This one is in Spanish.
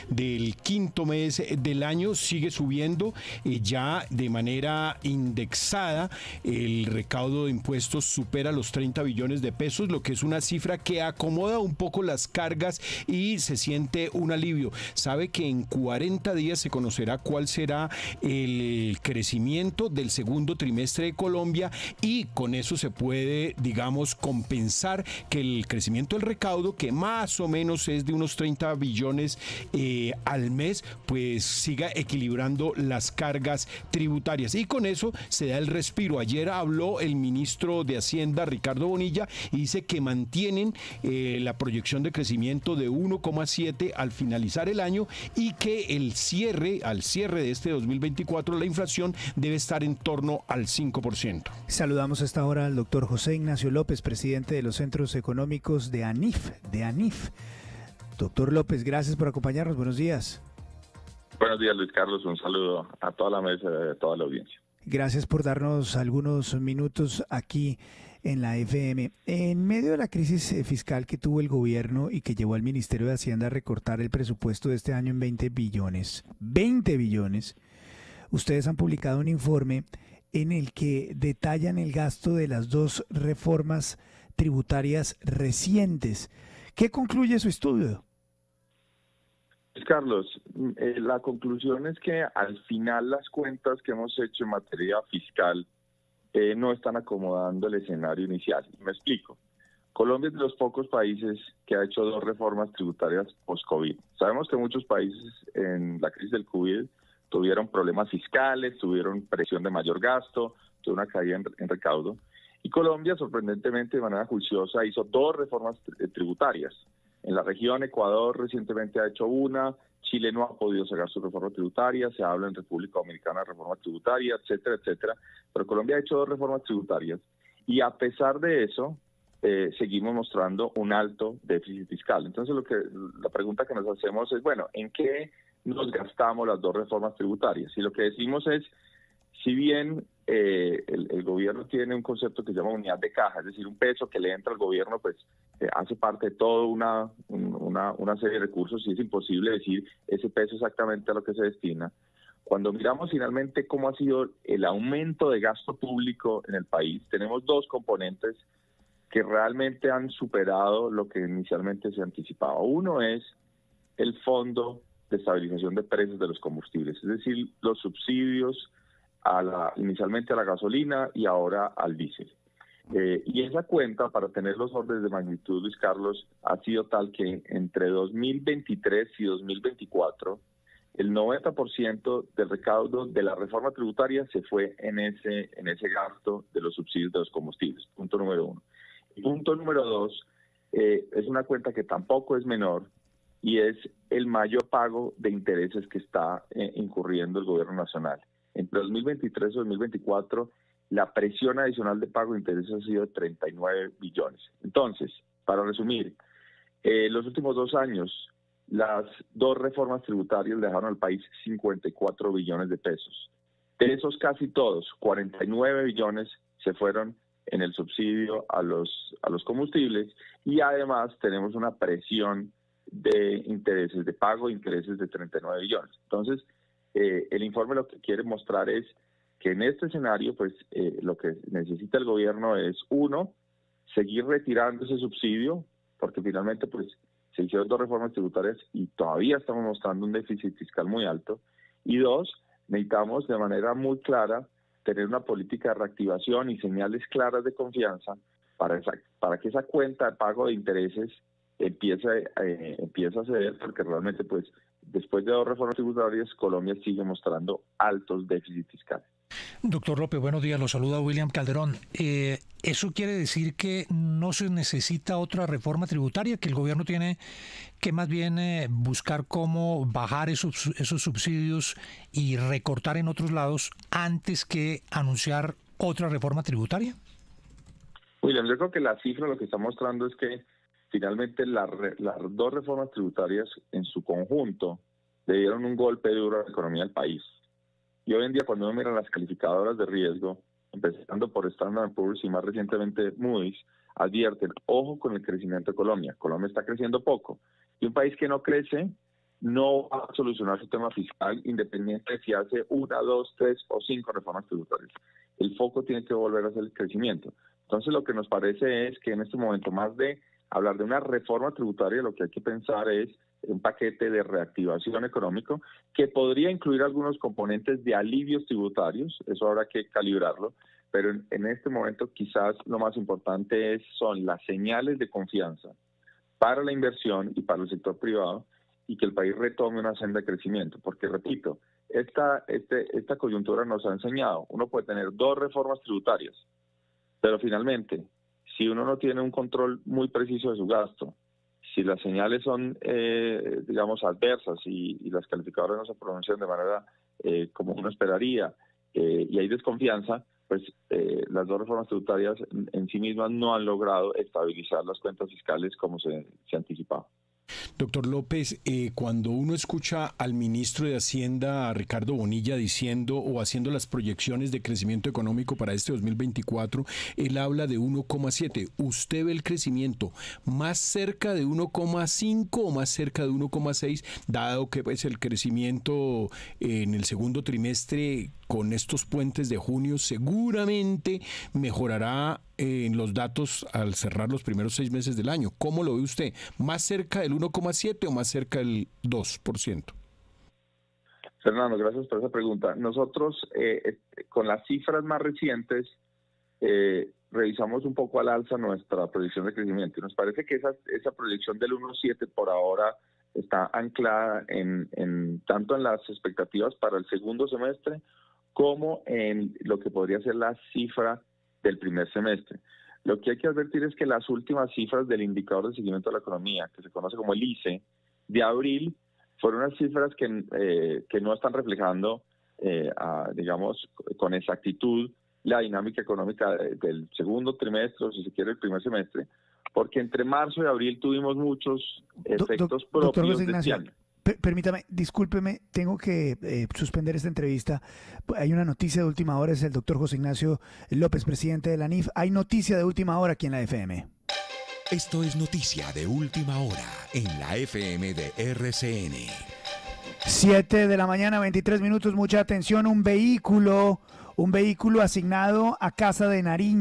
del quinto mes del año sigue subiendo ya de manera indexada. El recaudo de impuestos supera los 30 billones de pesos, lo que es una cifra que acomoda un poco las cargas y se siente un alivio. Sabe que en 40 días se conocerá cuál será el crecimiento del segundo trimestre de Colombia y con eso se puede, digamos, compensar que el crecimiento del recaudo, que más o menos es de unos 30 billones al mes, pues siga equilibrando las cargas tributarias. Y con eso se da el respiro. Ayer habló el ministro de Hacienda, Ricardo Bonilla, y dice que mantienen la proyección de crecimiento de 1,7 al finalizar el año y que al cierre de este 2024, la inflación debe estar en torno al 5%. Saludamos a esta hora al doctor José Ignacio López, presidente de los Centros Económicos de ANIF. Doctor López, gracias por acompañarnos. Buenos días. Buenos días, Luis Carlos. Un saludo a toda la mesa y a toda la audiencia. Gracias por darnos algunos minutos aquí en la FM. En medio de la crisis fiscal que tuvo el gobierno y que llevó al Ministerio de Hacienda a recortar el presupuesto de este año en 20 billones, ustedes han publicado un informe en el que detallan el gasto de las dos reformas tributarias recientes. ¿Qué concluye su estudio? Carlos, la conclusión es que al final las cuentas que hemos hecho en materia fiscal no están acomodando el escenario inicial. Me explico. Colombia es de los pocos países que ha hecho dos reformas tributarias post-COVID. Sabemos que muchos países en la crisis del COVID tuvieron problemas fiscales, tuvieron presión de mayor gasto, tuvo una caída en recaudo. Y Colombia, sorprendentemente, de manera juiciosa, hizo dos reformas tributarias. En la región, Ecuador recientemente ha hecho una, Chile no ha podido sacar su reforma tributaria, se habla en República Dominicana de reforma tributaria, etcétera, etcétera. Pero Colombia ha hecho dos reformas tributarias y a pesar de eso, seguimos mostrando un alto déficit fiscal. Entonces, la pregunta que nos hacemos es, bueno, ¿en qué nos gastamos las dos reformas tributarias? Y lo que decimos es, si bien el gobierno tiene un concepto que se llama unidad de caja, es decir, un peso que le entra al gobierno, pues hace parte de toda una serie de recursos y es imposible decir ese peso exactamente a lo que se destina. Cuando miramos finalmente cómo ha sido el aumento de gasto público en el país, tenemos dos componentes que realmente han superado lo que inicialmente se anticipaba. Uno es el Fondo de Estabilización de Precios de los Combustibles, es decir, los subsidios inicialmente a la gasolina y ahora al diésel. Y esa cuenta, para tener los órdenes de magnitud, Luis Carlos, ha sido tal que entre 2023 y 2024, el 90% del recaudo de la reforma tributaria se fue en ese gasto de los subsidios de los combustibles, punto número uno. Y punto número dos, es una cuenta que tampoco es menor y es el mayor pago de intereses que está incurriendo el gobierno nacional. Entre 2023 y 2024, la presión adicional de pago de intereses ha sido de 39 billones. Entonces, para resumir, los últimos 2 años, las dos reformas tributarias dejaron al país 54 billones de pesos. De esos casi todos, 49 billones se fueron en el subsidio a los combustibles y además tenemos una presión de intereses, de pago de intereses de 39 billones. Entonces, el informe lo que quiere mostrar es que en este escenario, pues lo que necesita el gobierno es, uno, seguir retirando ese subsidio, porque finalmente pues se hicieron dos reformas tributarias y todavía estamos mostrando un déficit fiscal muy alto, y dos, necesitamos de manera muy clara tener una política de reactivación y señales claras de confianza para que esa cuenta de pago de intereses empiece a ceder, porque realmente pues después de dos reformas tributarias Colombia sigue mostrando altos déficits fiscales. Doctor López, buenos días, lo saluda William Calderón. ¿Eso quiere decir que no se necesita otra reforma tributaria, que el gobierno tiene que más bien buscar cómo bajar esos subsidios y recortar en otros lados antes que anunciar otra reforma tributaria? William, yo creo que la cifra lo que está mostrando es que finalmente las dos reformas tributarias en su conjunto le dieron un golpe duro a la economía del país. Y hoy en día, cuando uno mira las calificadoras de riesgo, empezando por Standard & Poor's y más recientemente Moody's, advierten, ojo con el crecimiento de Colombia. Colombia está creciendo poco. Y un país que no crece no va a solucionar su tema fiscal independiente de si hace 1, 2, 3 o 5 reformas tributarias. El foco tiene que volver a ser el crecimiento. Entonces lo que nos parece es que en este momento, más de hablar de una reforma tributaria, lo que hay que pensar es un paquete de reactivación económico que podría incluir algunos componentes de alivios tributarios, eso habrá que calibrarlo, pero en este momento quizás lo más importante son las señales de confianza para la inversión y para el sector privado y que el país retome una senda de crecimiento, porque repito, esta coyuntura nos ha enseñado, uno puede tener 2 reformas tributarias, pero finalmente, si uno no tiene un control muy preciso de su gasto, si las señales son, digamos, adversas y las calificadoras no se pronuncian de manera como uno esperaría y hay desconfianza, pues las 2 reformas tributarias en sí mismas no han logrado estabilizar las cuentas fiscales como se anticipaba. Doctor López, cuando uno escucha al ministro de Hacienda, Ricardo Bonilla, diciendo o haciendo las proyecciones de crecimiento económico para este 2024, él habla de 1,7. ¿Usted ve el crecimiento más cerca de 1,5 o más cerca de 1,6, dado que pues, el crecimiento en el segundo trimestre con estos puentes de junio seguramente mejorará en los datos al cerrar los primeros 6 meses del año? ¿Cómo lo ve usted? ¿Más cerca del 1,7 o más cerca del 2%? Fernando, gracias por esa pregunta. Nosotros, con las cifras más recientes, revisamos un poco al alza nuestra proyección de crecimiento. Y nos parece que esa proyección del 1,7 por ahora está anclada tanto en las expectativas para el segundo semestre como en lo que podría ser la cifra del primer semestre. Lo que hay que advertir es que las últimas cifras del indicador de seguimiento de la economía, que se conoce como el ICE, de abril, fueron unas cifras que no están reflejando, digamos, con exactitud la dinámica económica del segundo trimestre, o si se quiere el primer semestre, porque entre marzo y abril tuvimos muchos efectos propios de este año. Permítame, discúlpeme, tengo que suspender esta entrevista. Hay una noticia de última hora, es el doctor José Ignacio López, presidente de la ANIF. Hay noticia de última hora aquí en la FM. Esto es noticia de última hora en la FM de RCN. 7 de la mañana, 23 minutos, mucha atención. Un vehículo asignado a Casa de Nariño.